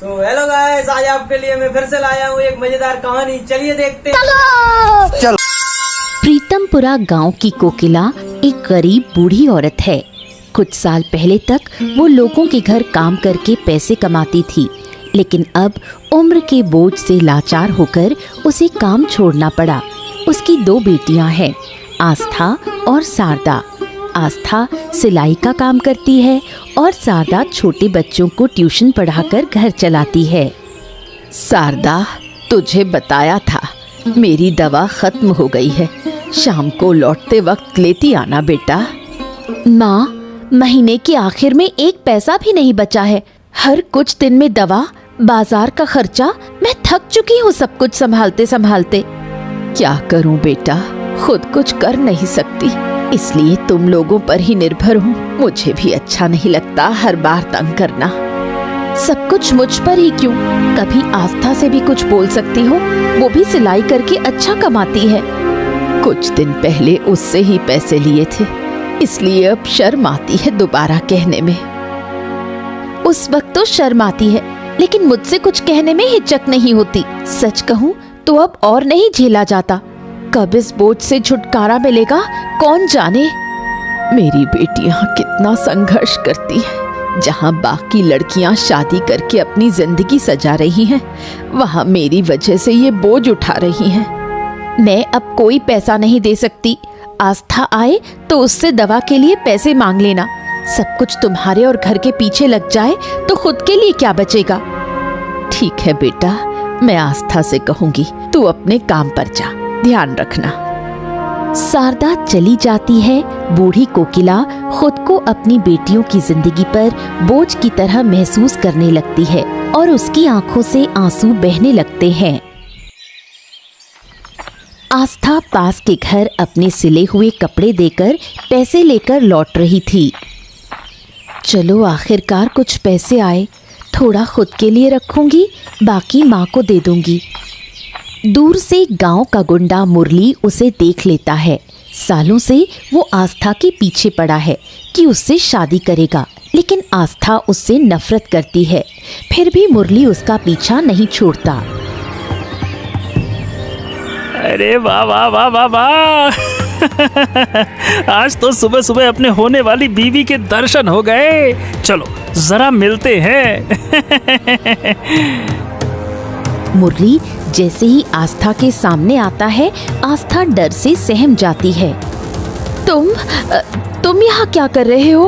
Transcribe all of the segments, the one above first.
तो hello guys, आज आपके लिए मैं फिर से लाया हूँ एक मजेदार कहानी। चलिए देखते हैं। चलो। प्रीतमपुरा गांव की कोकिला एक गरीब बूढ़ी औरत है। कुछ साल पहले तक वो लोगों के घर काम करके पैसे कमाती थी, लेकिन अब उम्र के बोझ से लाचार होकर उसे काम छोड़ना पड़ा। उसकी 2 बेटियां हैं, आस्था और शारदा। आस्था सिलाई का काम करती है और शारदा छोटे बच्चों को ट्यूशन पढ़ाकर घर चलाती है। शारदा, तुझे बताया था मेरी दवा खत्म हो गई है, शाम को लौटते वक्त लेती आना बेटा। माँ, महीने के आखिर में 1 पैसा भी नहीं बचा है। हर कुछ दिन में दवा, बाजार का खर्चा, मैं थक चुकी हूँ सब कुछ संभालते संभालते। क्या करूँ बेटा, खुद कुछ कर नहीं सकती, इसलिए तुम लोगों पर ही निर्भर हूँ। मुझे भी अच्छा नहीं लगता हर बार तंग करना। सब कुछ मुझ पर ही क्यों? कभी आस्था से भी कुछ बोल सकती हो, वो भी सिलाई करके अच्छा कमाती है। कुछ दिन पहले उससे ही पैसे लिए थे, इसलिए अब शर्म आती है दोबारा कहने में। उस वक्त तो शर्म आती है, लेकिन मुझसे कुछ कहने में हिचक नहीं होती। सच कहूँ तो अब और नहीं झेला जाता। कब इस बोझ से छुटकारा मिलेगा कौन जाने। मेरी बेटियां कितना संघर्ष करती हैं। जहां बाकी लड़कियां शादी करके अपनी जिंदगी सजा रही हैं, वहां मेरी वजह से ये बोझ उठा रही हैं। मैं अब कोई पैसा नहीं दे सकती। आस्था आए तो उससे दवा के लिए पैसे मांग लेना। सब कुछ तुम्हारे और घर के पीछे लग जाए तो खुद के लिए क्या बचेगा। ठीक है बेटा, मैं आस्था से कहूंगी, तू अपने काम पर जा, ध्यान रखना। शारदा चली जाती है। बूढ़ी कोकिला खुद को अपनी बेटियों की जिंदगी पर बोझ की तरह महसूस करने लगती है और उसकी आंखों से आंसू बहने लगते हैं। आस्था पास के घर अपने सिले हुए कपड़े देकर पैसे लेकर लौट रही थी। चलो, आखिरकार कुछ पैसे आए। थोड़ा खुद के लिए रखूंगी, बाकी माँ को दे दूंगी। दूर से गांव का गुंडा मुरली उसे देख लेता है। सालों से वो आस्था के पीछे पड़ा है कि उससे शादी करेगा, लेकिन आस्था उससे नफरत करती है। फिर भी मुरली उसका पीछा नहीं छोड़ता। अरे वाह वाह वाह वाह वाह आज तो सुबह सुबह अपने होने वाली बीवी के दर्शन हो गए। चलो जरा मिलते हैं। मुरली जैसे ही आस्था के सामने आता है, आस्था डर से सहम जाती है। तुम यहाँ क्या कर रहे हो?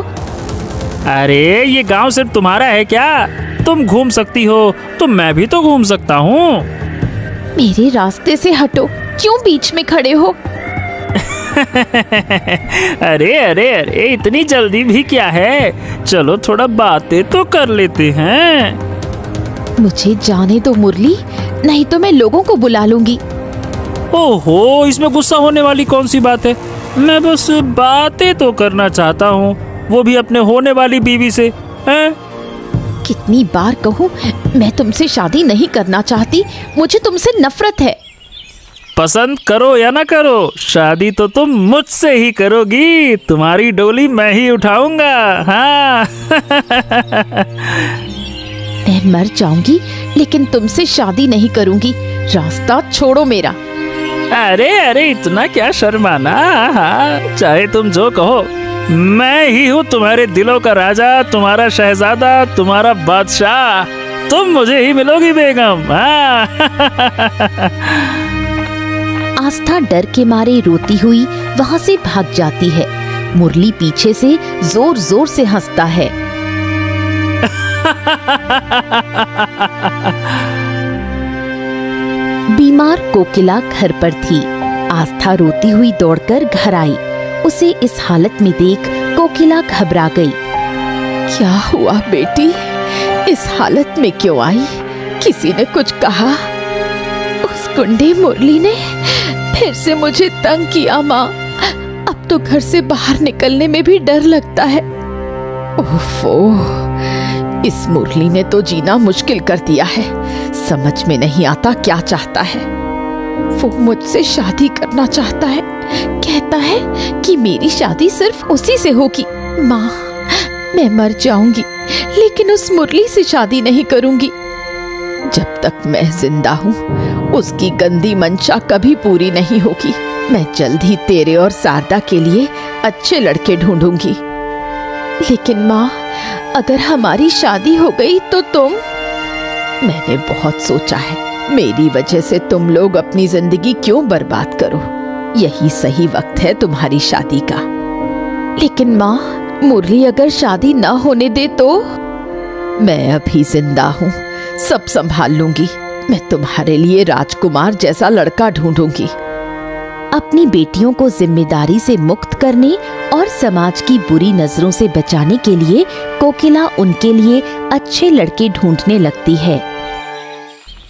अरे ये गांव सिर्फ तुम्हारा है क्या? तुम घूम सकती हो तो मैं भी तो घूम सकता हूँ। मेरे रास्ते से हटो, क्यों बीच में खड़े हो? अरे अरे अरे, इतनी जल्दी भी क्या है, चलो थोड़ा बातें तो कर लेते हैं। मुझे जाने दो मुरली, नहीं तो मैं लोगों को बुला लूंगी। ओहो, इसमें गुस्सा होने वाली कौन सी बात है? मैं बस बातें तो करना चाहता हूँ, वो भी अपने होने वाली बीवी से। हैं? कितनी बार कहूँ, मैं तुमसे शादी नहीं करना चाहती, मुझे तुमसे नफरत है। पसंद करो या ना करो, शादी तो तुम मुझसे ही करोगी। तुम्हारी डोली मैं ही उठाऊंगा। हाँ। मैं मर जाऊंगी, लेकिन तुमसे शादी नहीं करूंगी। रास्ता छोड़ो मेरा। अरे अरे, इतना क्या शर्माना। हाँ, चाहे तुम जो कहो, मैं ही हूँ तुम्हारे दिलों का राजा, तुम्हारा शहजादा, तुम्हारा बादशाह। तुम मुझे ही मिलोगी बेगम। हाँ। आस्था डर के मारे रोती हुई वहां से भाग जाती है। मुरली पीछे से जोर जोर से हंसता है। बीमार कोकिला घर पर थी। आस्था रोती हुई दौड़कर घर आई। उसे इस हालत में देख कोकिला घबरा गई। क्या हुआ बेटी, इस हालत में क्यों आई? किसी ने कुछ कहा? उस गुंडे मुरली ने फिर से मुझे तंग किया माँ। अब तो घर से बाहर निकलने में भी डर लगता है। ओफो, इस मुरली ने तो जीना मुश्किल कर दिया है। समझ में नहीं आता क्या चाहता है। वो मुझसे शादी करना चाहता है, कहता है कि मेरी शादी सिर्फ उसी से होगी। माँ, मैं मर जाऊंगी, लेकिन उस मुरली से शादी नहीं करूंगी। जब तक मैं जिंदा हूँ उसकी गंदी मंशा कभी पूरी नहीं होगी। मैं जल्द ही तेरे और शारदा के लिए अच्छे लड़के ढूंढूंगी। लेकिन माँ, अगर हमारी शादी हो गई तो तुम? मैंने बहुत सोचा है, मेरी वजह से तुम लोग अपनी जिंदगी क्यों बर्बाद करो। यही सही वक्त है तुम्हारी शादी का। लेकिन माँ, मुरली अगर शादी न होने दे तो? मैं अभी जिंदा हूँ, सब संभाल लूंगी। मैं तुम्हारे लिए राजकुमार जैसा लड़का ढूंढूंगी। अपनी बेटियों को जिम्मेदारी से मुक्त करने और समाज की बुरी नजरों से बचाने के लिए कोकिला उनके लिए अच्छे लड़के ढूंढने लगती है।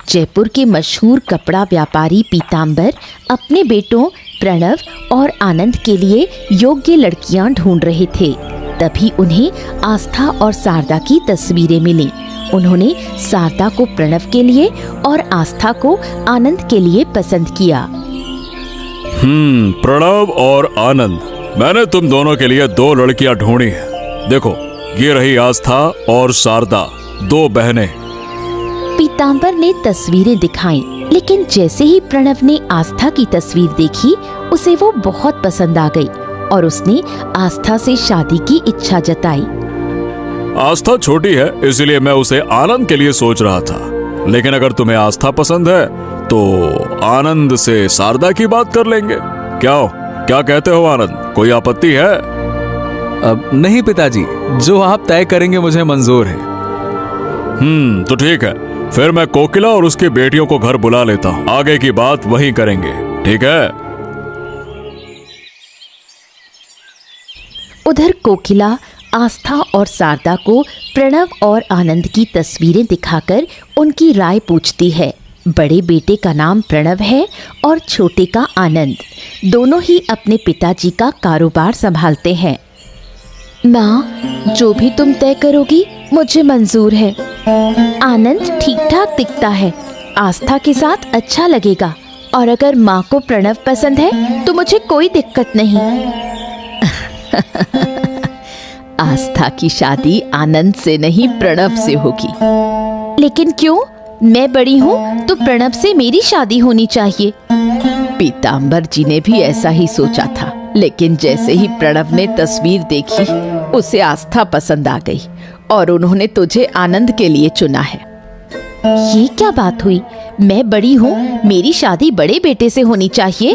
जयपुर के मशहूर कपड़ा व्यापारी पीतांबर अपने बेटों प्रणव और आनंद के लिए योग्य लड़कियां ढूंढ रहे थे। तभी उन्हें आस्था और शारदा की तस्वीरें मिली। उन्होंने शारदा को प्रणव के लिए और आस्था को आनंद के लिए पसंद किया। प्रणव और आनंद, मैंने तुम दोनों के लिए 2 लड़कियां ढूंढी हैं। देखो, ये रही आस्था और शारदा, 2 बहनें। पीतांबर ने तस्वीरें दिखाई, लेकिन जैसे ही प्रणव ने आस्था की तस्वीर देखी, उसे वो बहुत पसंद आ गई और उसने आस्था से शादी की इच्छा जताई। आस्था छोटी है, इसलिए मैं उसे आनंद के लिए सोच रहा था। लेकिन अगर तुम्हें आस्था पसंद है तो आनंद से शारदा की बात कर लेंगे। क्या कहते हो आनंद, कोई आपत्ति है? अब नहीं पिताजी, जो आप तय करेंगे मुझे मंजूर है। तो ठीक है, फिर मैं कोकिला और उसकी बेटियों को घर बुला लेता हूँ। आगे की बात वहीं करेंगे, ठीक है? उधर कोकिला आस्था और शारदा को प्रणव और आनंद की तस्वीरें दिखाकर उनकी राय पूछती है। बड़े बेटे का नाम प्रणव है और छोटे का आनंद। दोनों ही अपने पिताजी का कारोबार संभालते हैं। माँ, जो भी तुम तय करोगी मुझे मंजूर है। आनंद ठीक ठाक दिखता है, आस्था के साथ अच्छा लगेगा, और अगर माँ को प्रणव पसंद है तो मुझे कोई दिक्कत नहीं। आस्था की शादी आनंद से नहीं प्रणव से होगी। लेकिन क्यों? मैं बड़ी हूँ तो प्रणव से मेरी शादी होनी चाहिए। पीतांबर जी ने भी ऐसा ही सोचा था, लेकिन जैसे ही प्रणव ने तस्वीर देखी उसे आस्था पसंद आ गई और उन्होंने तुझे आनंद के लिए चुना है। ये क्या बात हुई? मैं बड़ी हूँ, मेरी शादी बड़े बेटे से होनी चाहिए।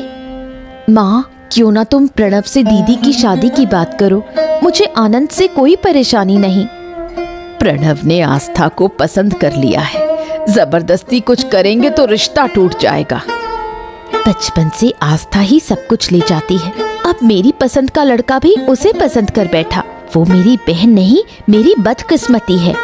माँ, क्यों ना तुम प्रणव से दीदी की शादी की बात करो, मुझे आनंद से कोई परेशानी नहीं। प्रणव ने आस्था को पसंद कर लिया है, जबरदस्ती कुछ करेंगे तो रिश्ता टूट जाएगा। बचपन से आस्था ही सब कुछ ले जाती है, अब मेरी पसंद का लड़का भी उसे पसंद कर बैठा। वो मेरी बहन नहीं, मेरी बदकिस्मती है।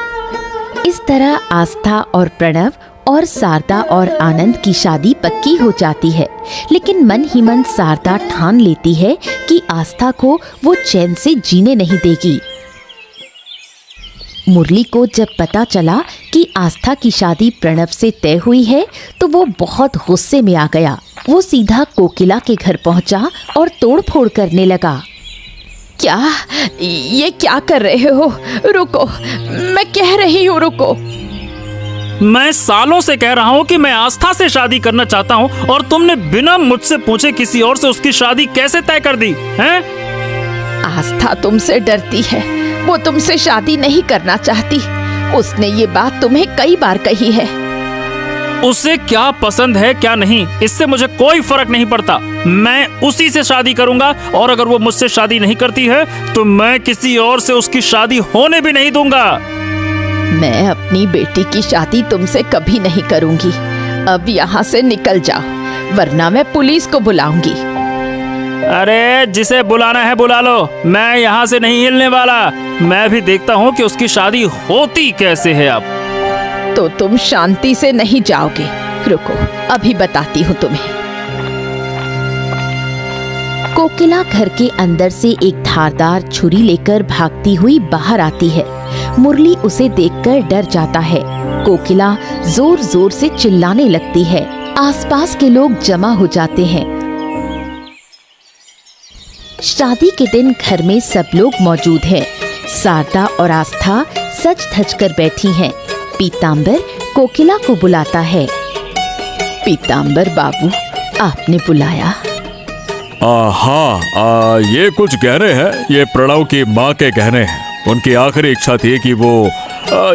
इस तरह आस्था और प्रणव और शारदा और आनंद की शादी पक्की हो जाती है। लेकिन मन ही मन शारदा ठान लेती है कि आस्था को वो चैन से जीने नहीं देगी। मुरली को जब पता चला कि आस्था की शादी प्रणव से तय हुई है तो वो बहुत गुस्से में आ गया। वो सीधा कोकिला के घर पहुंचा और तोड़फोड़ करने लगा। क्या? ये क्या कर रहे हो? रुको, मैं कह रही हूँ रुको। मैं सालों से कह रहा हूँ कि मैं आस्था से शादी करना चाहता हूँ और तुमने बिना मुझसे पूछे किसी और से उसकी शादी कैसे तय कर दी हैं? आस्था तुमसे डरती है, वो तुमसे शादी नहीं करना चाहती। उसने ये बात तुम्हें कई बार कही है। उसे क्या पसंद है क्या नहीं, इससे मुझे कोई फर्क नहीं पड़ता। मैं उसी से शादी करूंगा और अगर वो मुझसे शादी नहीं करती है तो मैं किसी और से उसकी शादी होने भी नहीं दूंगा। मैं अपनी बेटी की शादी तुमसे कभी नहीं करूंगी। अब यहाँ से निकल जाओ, वरना मैं पुलिस को बुलाऊंगी। अरे जिसे बुलाना है बुला लो, मैं यहाँ से नहीं हिलने वाला। मैं भी देखता हूँ कि उसकी शादी होती कैसे है। अब तो तुम शांति से नहीं जाओगे। रुको, अभी बताती हूँ तुम्हें। कोकिला घर के अंदर से एक धारदार छुरी लेकर भागती हुई बाहर आती है। मुरली उसे देखकर डर जाता है। कोकिला जोर जोर से चिल्लाने लगती है। आसपास के लोग जमा हो जाते हैं। शादी के दिन घर में सब लोग मौजूद हैं। शारदा और आस्था सज धज कर बैठी हैं। पीतांबर कोकिला को बुलाता है। पीताम्बर बाबू, आपने बुलाया? हाँ, ये कुछ गहने हैं। ये प्रणव की माँ के गहने हैं। उनकी आखिरी इच्छा थी कि वो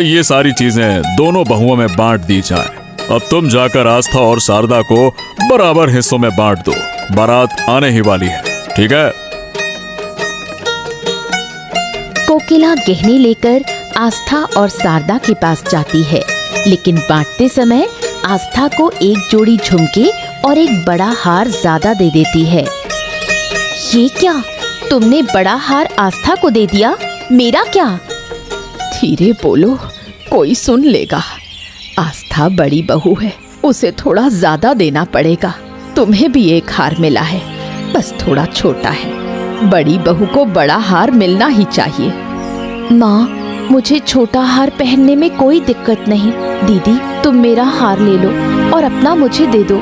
ये सारी चीजें दोनों बहुओं में बांट दी जाए। अब तुम जाकर आस्था और शारदा को बराबर हिस्सों में बांट दो। बारात आने ही वाली है, ठीक है? कोकिला गहने लेकर आस्था और शारदा के पास जाती है, लेकिन बांटते समय आस्था को एक जोड़ी झुमके और एक बड़ा हार ज्यादा दे देती है। ये क्या, तुमने बड़ा हार आस्था को दे दिया, मेरा क्या? धीरे बोलो, कोई सुन लेगा। आस्था बड़ी बहू है, उसे थोड़ा ज्यादा देना पड़ेगा। तुम्हें भी एक हार मिला है, बस थोड़ा छोटा है। बड़ी बहू को बड़ा हार मिलना ही चाहिए। माँ, मुझे छोटा हार पहनने में कोई दिक्कत नहीं। दीदी, तुम मेरा हार ले लो और अपना मुझे दे दो।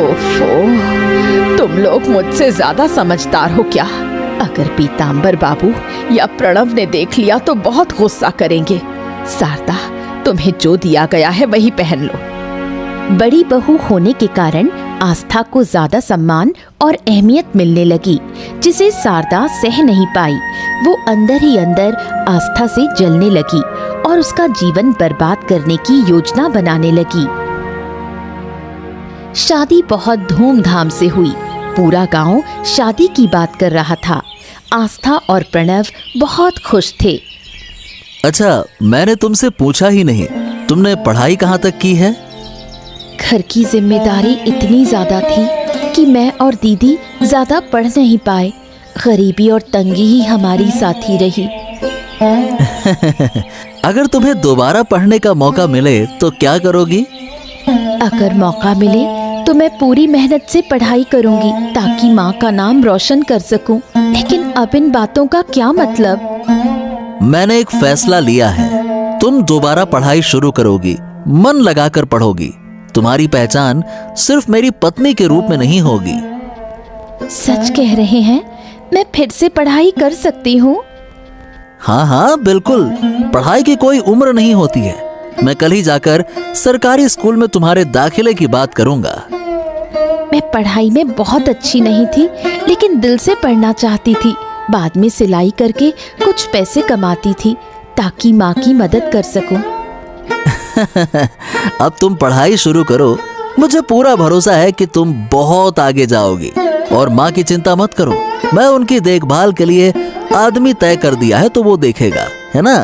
ओफो, तुम लोग मुझसे ज्यादा समझदार हो क्या? अगर पीताम्बर बाबू या प्रणव ने देख लिया तो बहुत गुस्सा करेंगे। शारदा, तुम्हें जो दिया गया है वही पहन लो। बड़ी बहू होने के कारण आस्था को ज्यादा सम्मान और अहमियत मिलने लगी, जिसे शारदा सह नहीं पाई। वो अंदर ही अंदर आस्था से जलने लगी और उसका जीवन बर्बाद करने की योजना बनाने लगी। शादी बहुत धूमधाम से हुई। पूरा गांव शादी की बात कर रहा था। आस्था और प्रणव बहुत खुश थे। अच्छा, मैंने तुमसे पूछा ही नहीं, तुमने पढ़ाई कहाँ तक की है? घर की जिम्मेदारी इतनी ज्यादा थी कि मैं और दीदी ज्यादा पढ़ नहीं पाए। गरीबी और तंगी ही हमारी साथी रही। अगर तुम्हें दोबारा पढ़ने का मौका मिले तो क्या करोगी? अगर मौका मिले तो मैं पूरी मेहनत से पढ़ाई करूंगी ताकि माँ का नाम रोशन कर सकूं। लेकिन अब इन बातों का क्या मतलब? मैंने एक फैसला लिया है। तुम दोबारा पढ़ाई शुरू करोगी, मन लगाकर पढ़ोगी। तुम्हारी पहचान सिर्फ मेरी पत्नी के रूप में नहीं होगी। सच कह रहे हैं? मैं फिर से पढ़ाई कर सकती हूँ? हाँ हाँ, बिल्कुल। पढ़ाई की कोई उम्र नहीं होती है। मैं कल ही जाकर सरकारी स्कूल में तुम्हारे दाखिले की बात करूंगा। मैं पढ़ाई में बहुत अच्छी नहीं थी, लेकिन दिल से पढ़ना चाहती थी। बाद में सिलाई करके कुछ पैसे कमाती थी ताकि माँ की मदद कर सकूं। अब तुम पढ़ाई शुरू करो। मुझे पूरा भरोसा है कि तुम बहुत आगे जाओगी। और माँ की चिंता मत करो, मैं उनकी देखभाल के लिए आदमी तय कर दिया है, तो वो देखेगा, है ना?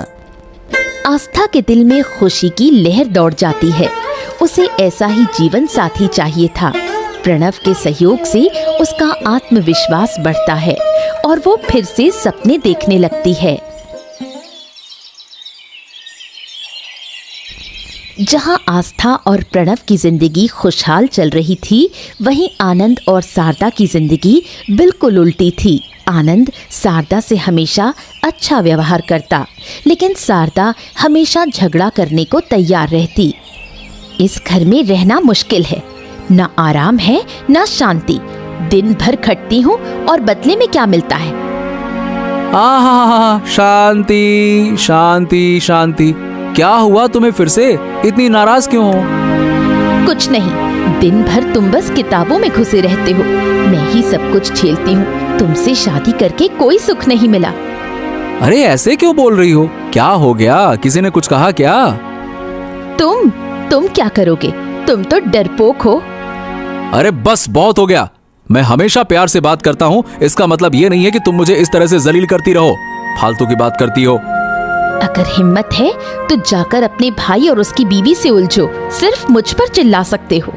आस्था के दिल में खुशी की लहर दौड़ जाती है। उसे ऐसा ही जीवन साथी चाहिए था। प्रणव के सहयोग से उसका आत्मविश्वास बढ़ता है और वो फिर से सपने देखने लगती है। जहां आस्था और प्रणव की जिंदगी खुशहाल चल रही थी, वहीं आनंद और शारदा की जिंदगी बिल्कुल उल्टी थी। आनंद शारदा से हमेशा अच्छा व्यवहार करता, लेकिन शारदा हमेशा झगड़ा करने को तैयार रहती। इस घर में रहना मुश्किल है, ना आराम है ना शांति। दिन भर खटती हूँ और बदले में क्या मिलता है? शांति शांति शांति। क्या हुआ तुम्हें? फिर से इतनी नाराज क्यों हो? कुछ नहीं, दिन भर तुम बस किताबों में घुसे रहते हो। मैं ही सब कुछ झेलती हूँ। तुमसे शादी करके कोई सुख नहीं मिला। अरे ऐसे क्यों बोल रही हो? क्या हो गया? किसी ने कुछ कहा क्या? तुम क्या करोगे? तुम तो डरपोक हो। अरे बस, बहुत हो गया। मैं हमेशा प्यार से बात करता हूँ, इसका मतलब ये नहीं है कि तुम मुझे इस तरह से जलील करती रहो। फालतू की बात करती हो। अगर हिम्मत है तो जाकर अपने भाई और उसकी बीवी से उलझो। सिर्फ मुझ पर चिल्ला सकते हो।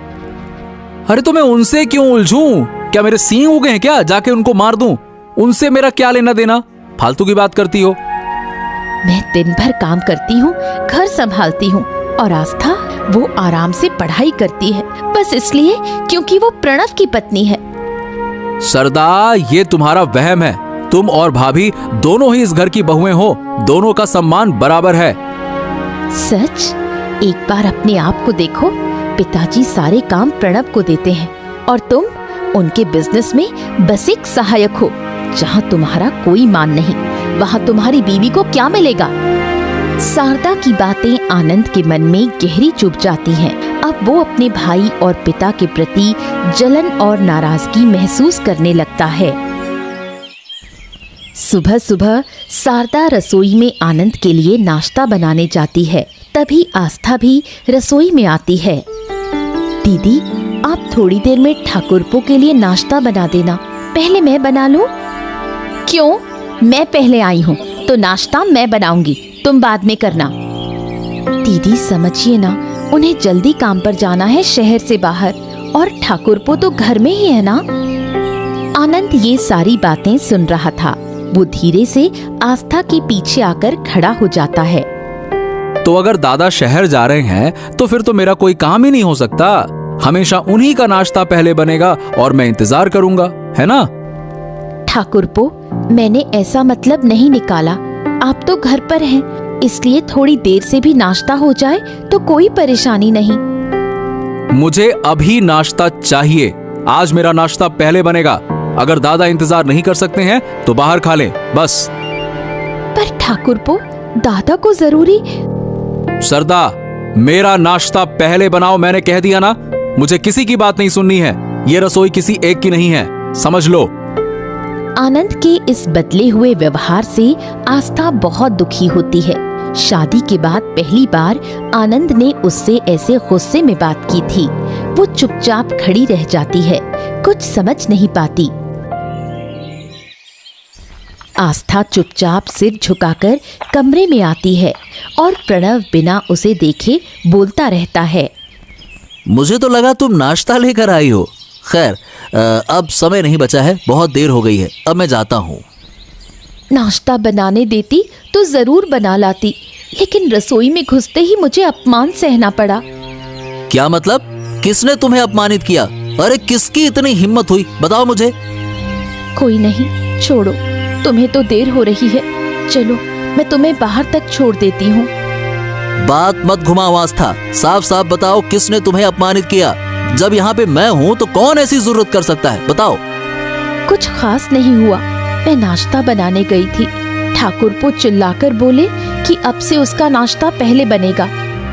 अरे तो मैं उनसे क्यों उलझूं? क्या मेरे सींग उगे हैं क्या? जाके उनको मार दूं? उनसे मेरा क्या लेना देना? फालतू की बात करती हो। मैं दिन भर काम करती हूँ, घर संभालती हूँ, और आस्था वो आराम से पढ़ाई करती है, बस इसलिए क्योंकि वो प्रणव की पत्नी है। सरदा, ये तुम्हारा वहम है। तुम और भाभी दोनों ही इस घर की बहुएं हो। दोनों का सम्मान बराबर है। सच? एक बार अपने आप को देखो। पिताजी सारे काम प्रणव को देते हैं और तुम उनके बिजनेस में बस एक सहायक हो। जहाँ तुम्हारा कोई मान नहीं, वहाँ तुम्हारी बीवी को क्या मिलेगा? शारदा की बातें आनंद के मन में गहरी चुभ जाती हैं। अब वो अपने भाई और पिता के प्रति जलन और नाराजगी महसूस करने लगता है। सुबह सुबह शारदा रसोई में आनंद के लिए नाश्ता बनाने जाती है। तभी आस्था भी रसोई में आती है। दीदी, आप थोड़ी देर में ठाकुरपो के लिए नाश्ता बना देना, पहले मैं बना लूं? क्यों? मैं पहले आई हूँ तो नाश्ता मैं बनाऊंगी, तुम बाद में करना। दीदी समझिए ना, उन्हें जल्दी काम पर जाना है शहर से बाहर, और ठाकुरपो तो घर में ही है ना। आनंद ये सारी बातें सुन रहा था। वो धीरे से आस्था के पीछे आकर खड़ा हो जाता है। तो अगर दादा शहर जा रहे हैं तो फिर तो मेरा कोई काम ही नहीं हो सकता। हमेशा उन्हीं का नाश्ता पहले बनेगा और मैं इंतजार करूंगा, है ना? ठाकुरपो, मैंने ऐसा मतलब नहीं निकाला। आप तो घर पर हैं, इसलिए थोड़ी देर से भी नाश्ता हो जाए तो कोई परेशानी नहीं। मुझे अभी नाश्ता चाहिए। आज मेरा नाश्ता पहले बनेगा। अगर दादा इंतजार नहीं कर सकते हैं तो बाहर खा लें, बस। पर ठाकुरपो, दादा को जरूरी। सरदा, मेरा नाश्ता पहले बनाओ, मैंने कह दिया ना। मुझे किसी की बात नहीं सुननी है। ये रसोई किसी एक की नहीं है, समझ लो। आनंद के इस बदले हुए व्यवहार से आस्था बहुत दुखी होती है। शादी के बाद पहली बार आनंद ने उससे ऐसे गुस्से में बात की थी। वो चुपचाप खड़ी रह जाती है, कुछ समझ नहीं पाती। आस्था चुपचाप सिर झुकाकर कमरे में आती है और प्रणव बिना उसे देखे बोलता रहता है। मुझे तो लगा तुम नाश्ता लेकर आई हो। खैर, अब समय नहीं बचा है, बहुत देर हो गई है। अब मैं जाता हूँ। नाश्ता बनाने देती तो जरूर बना लाती, लेकिन रसोई में घुसते ही मुझे अपमान सहना पड़ा। क्या मतलब? किसने तुम्हें अपमानित किया? अरे किसकी इतनी हिम्मत हुई, बताओ मुझे। कोई नहीं, छोड़ो, तुम्हें तो देर हो रही है। चलो, मैं तुम्हें बाहर तक छोड़ देती हूँ। बात मत घुमाओ आस्था, साफ साफ बताओ किसने तुम्हें अपमानित किया। जब यहाँ पे मैं हूँ तो कौन ऐसी जरूरत कर सकता है, बताओ। कुछ खास नहीं हुआ। मैं नाश्ता बनाने गई थी। ठाकुरपो चिल्लाकर बोले कि अब से उसका नाश्ता पहले बनेगा,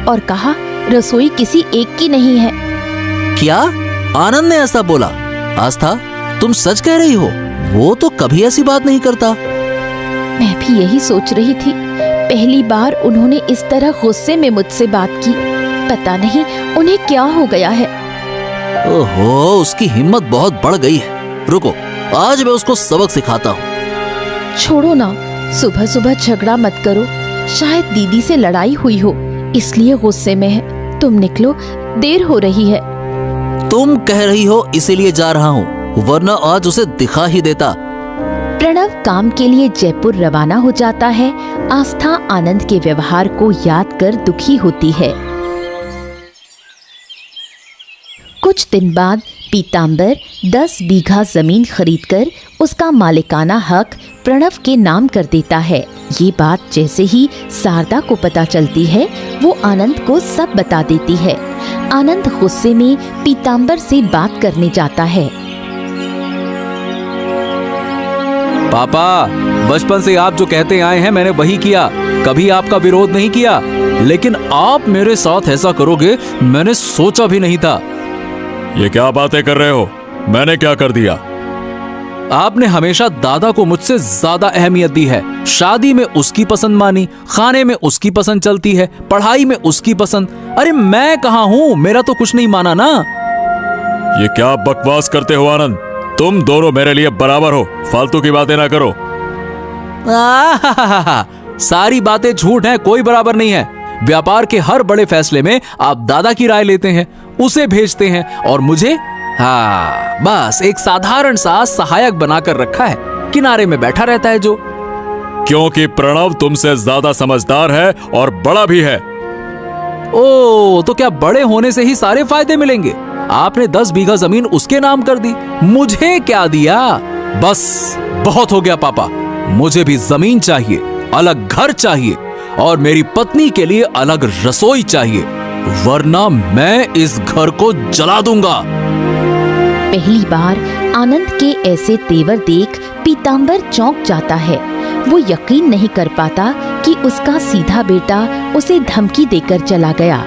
और कहा रसोई किसी एक की नहीं है। क्या? आनंद ने ऐसा बोला? आस्था, तुम सच कह रही हो? वो तो कभी ऐसी बात नहीं करता। मैं भी यही सोच रही थी। पहली बार उन्होंने इस तरह गुस्से में मुझसे बात की। पता नहीं उन्हें क्या हो गया है। ओहो, उसकी हिम्मत बहुत बढ़ गई है। रुको, आज मैं उसको सबक सिखाता हूँ। छोड़ो ना, सुबह सुबह झगड़ा मत करो। शायद दीदी से लड़ाई हुई हो, इसलिए गुस्से में है। तुम निकलो, देर हो रही है। तुम कह रही हो इसीलिए जा रहा हूँ, वरना आज उसे दिखा ही देता। प्रणव काम के लिए जयपुर रवाना हो जाता है। आस्था आनंद के व्यवहार को याद कर दुखी होती है। कुछ दिन बाद पीताम्बर 10 बीघा जमीन खरीदकर उसका मालिकाना हक प्रणव के नाम कर देता है। ये बात जैसे ही शारदा को पता चलती है, वो आनंद को सब बता देती है। आनंद गुस्से में पीताम्बर से बात करने जाता है। पापा, बचपन से आप जो कहते आए हैं मैंने वही किया, कभी आपका विरोध नहीं किया। लेकिन आप मेरे साथ ऐसा करोगे मैंने सोचा भी नहीं था। ये क्या बातें कर रहे हो? मैंने क्या कर दिया? आपने हमेशा दादा को मुझसे ज्यादा अहमियत दी है। शादी में उसकी पसंद मानी, खाने में उसकी पसंद चलती है, पढ़ाई में उसकी पसंद। अरे मैं कहाँ हूँ? मेरा तो कुछ नहीं माना ना। ये क्या बकवास करते हो आनंद? तुम दोनों मेरे लिए बराबर हो, फालतू की बातें ना करो। सारी बातें झूठ हैं, कोई बराबर नहीं है। व्यापार के हर बड़े फैसले में आप दादा की राय लेते हैं, उसे भेजते हैं, और मुझे बस एक साधारण सा सहायक बनाकर रखा है, किनारे में बैठा रहता है जो। क्योंकि प्रणव तुमसे ज्यादा समझदार है और बड़ा भी है। ओ, तो क्या बड़े होने से ही सारे फायदे मिलेंगे? आपने 10 बीघा जमीन उसके नाम कर दी, मुझे क्या दिया? बस बहुत हो गया पापा। मुझे भी जमीन चाहिए, अलग घर चाहिए, और मेरी पत्नी के लिए अलग रसोई चाहिए, वरना मैं इस घर को जला दूंगा। पहली बार आनंद के ऐसे तेवर देख पीताम्बर चौंक जाता है। वो यकीन नहीं कर पाता कि उसका सीधा बेटा उसे धमकी देकर चला गया।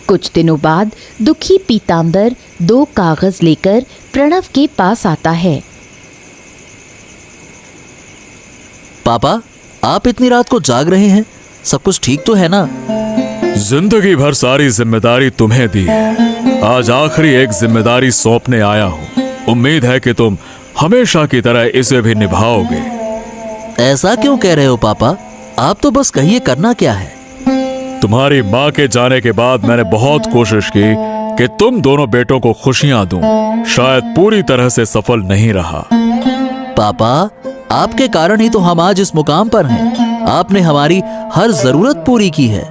कुछ दिनों बाद दुखी पीतांबर 2 कागज लेकर प्रणव के पास आता है। पापा, आप इतनी रात को जाग रहे हैं, सब कुछ ठीक तो है ना? जिंदगी भर सारी जिम्मेदारी तुम्हें दी है, आज आखिरी एक जिम्मेदारी सौंपने आया हूँ। उम्मीद है कि तुम हमेशा की तरह इसे भी निभाओगे। ऐसा क्यों कह रहे हो पापा? आप तो बस कहिए, करना क्या है? तुम्हारी माँ के जाने के बाद मैंने बहुत कोशिश की कि तुम दोनों बेटों को खुशियां दूं, शायद पूरी तरह से सफल नहीं रहा। पापा, आपके कारण ही तो हम आज इस मुकाम पर हैं। आपने हमारी हर जरूरत पूरी की है।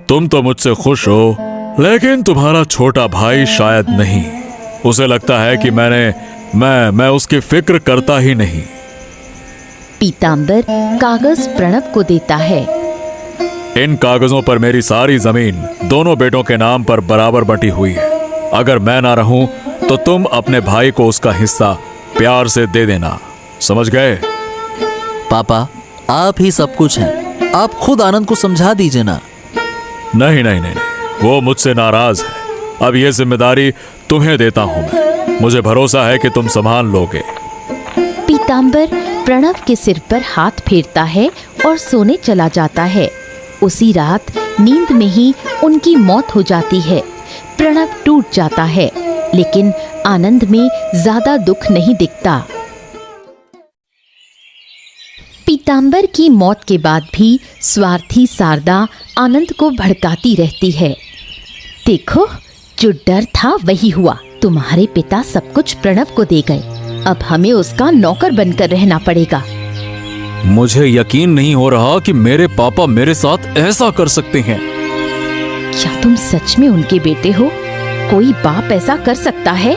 तुम तो मुझसे खुश हो, लेकिन तुम्हारा छोटा भाई शायद नहीं। उसे लगता है कि मैं उसकी फिक्र करता ही नहीं। पीतांबर कागज प्रणव को देता है। इन कागजों पर मेरी सारी जमीन दोनों बेटों के नाम पर बराबर बंटी हुई है। अगर मैं ना रहूं तो तुम अपने भाई को उसका हिस्सा प्यार से दे देना, समझ गए? पापा, आप ही सब कुछ हैं। आप खुद आनंद को समझा दीजिए ना। नहीं नहीं नहीं, वो मुझसे नाराज है। अब ये जिम्मेदारी तुम्हें देता हूं मैं। मुझे भरोसा है कि तुम संभाल लोगे। पीतांबर प्रणव के सिर पर हाथ फेरता है और सोने चला जाता है। उसी रात नींद में ही उनकी मौत हो जाती है। प्रणव टूट जाता है, लेकिन आनंद में ज्यादा दुख नहीं दिखता। पीतांबर की मौत के बाद भी स्वार्थी शारदा आनंद को भड़काती रहती है। देखो, जो डर था वही हुआ। तुम्हारे पिता सब कुछ प्रणव को दे गए, अब हमें उसका नौकर बनकर रहना पड़ेगा। मुझे यकीन नहीं हो रहा कि मेरे पापा मेरे साथ ऐसा कर सकते हैं। क्या तुम सच में उनके बेटे हो? कोई बाप ऐसा कर सकता है?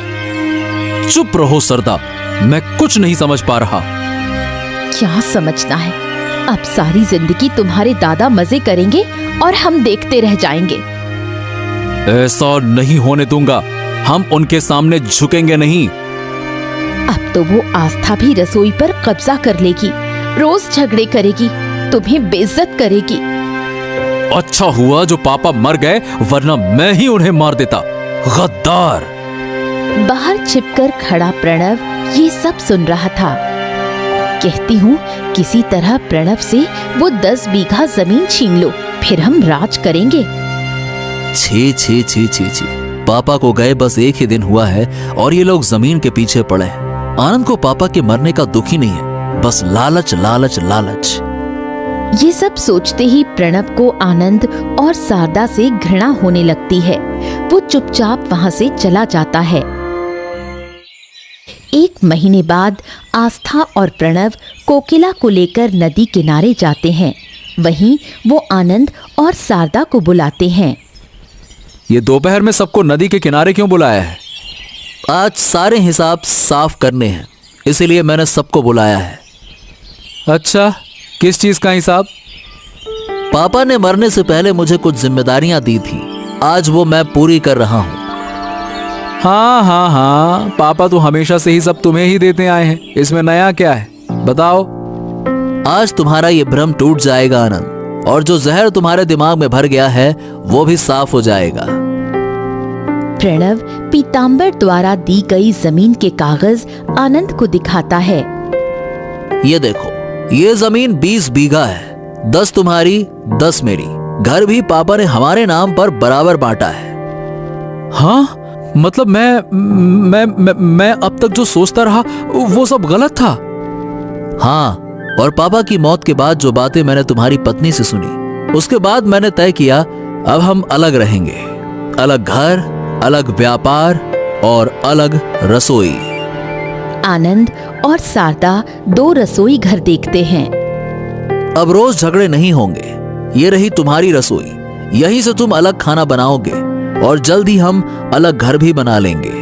चुप रहो सरदा, मैं कुछ नहीं समझ पा रहा। क्या समझना है? अब सारी जिंदगी तुम्हारे दादा मजे करेंगे और हम देखते रह जाएंगे। ऐसा नहीं होने दूंगा। हम उनके सामने झुकेंगे नहीं। अब तो वो आस्था भी रसोई पर कब्जा कर लेगी, रोज झगड़े करेगी, तुम्हें बेइज्जत करेगी। अच्छा हुआ जो पापा मर गए, वरना मैं ही उन्हें मार देता। गद्दार! बाहर छिपकर खड़ा प्रणव ये सब सुन रहा था। कहती हूँ, किसी तरह प्रणव से वो 10 बीघा जमीन छीन लो, फिर हम राज करेंगे। छी छी छी छी छी, पापा को गए बस एक ही दिन हुआ है और ये लोग जमीन के पीछे पड़े हैं। आनंद को पापा के मरने का दुख ही नहीं है, बस लालच लालच लालच। ये सब सोचते ही प्रणव को आनंद और शारदा से घृणा होने लगती है। वो चुपचाप वहां से चला जाता है। 1 महीने बाद आस्था और प्रणव कोकिला को लेकर नदी किनारे जाते हैं। वहीं वो आनंद और शारदा को बुलाते हैं। ये दोपहर में सबको नदी के किनारे क्यों बुलाया है? आज सारे हिसाब साफ करने हैं, इसीलिए मैंने सबको बुलाया है। अच्छा, किस चीज का हिसाब? पापा ने मरने से पहले मुझे कुछ जिम्मेदारियां दी थी, आज वो मैं पूरी कर रहा हूँ। हाँ हाँ हाँ, पापा तो हमेशा से ही सब तुम्हें ही देते आए हैं, इसमें नया क्या है, बताओ। आज तुम्हारा ये भ्रम टूट जाएगा आनंद, और जो जहर तुम्हारे दिमाग में भर गया है वो भी साफ हो जाएगा। प्रणव पीतांबर द्वारा दी गई जमीन के कागज आनंद को दिखाता है। ये देखो, ये जमीन 20 बीघा है, 10 तुम्हारी 10 मेरी। घर भी पापा ने हमारे नाम पर बराबर बांटा है। हाँ, मतलब मैं अब तक जो सोचता रहा वो सब गलत था। हाँ, और पापा की मौत के बाद जो बातें मैंने तुम्हारी पत्नी से सुनी, उसके बाद मैंने तय किया अब हम अलग रहेंगे। अलग घर, अलग व्यापार और अलग रसोई। आनंद और शारदा 2 रसोई घर देखते हैं। अब रोज झगड़े नहीं होंगे। ये रही तुम्हारी रसोई, यहीं से तुम अलग खाना बनाओगे और जल्द ही हम अलग घर भी बना लेंगे।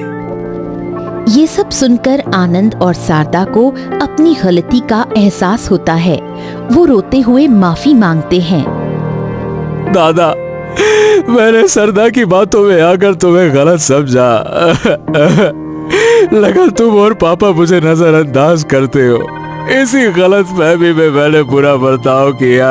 ये सब सुनकर आनंद और शारदा को अपनी गलती का एहसास होता है। वो रोते हुए माफी मांगते हैं। दादा, मैंने सरदा की बातों में आकर तुम्हें गलत समझा। लगा तुम और पापा मुझे नजरअंदाज करते हो, इसी गलत फहमी में मैंने बुरा बर्ताव किया।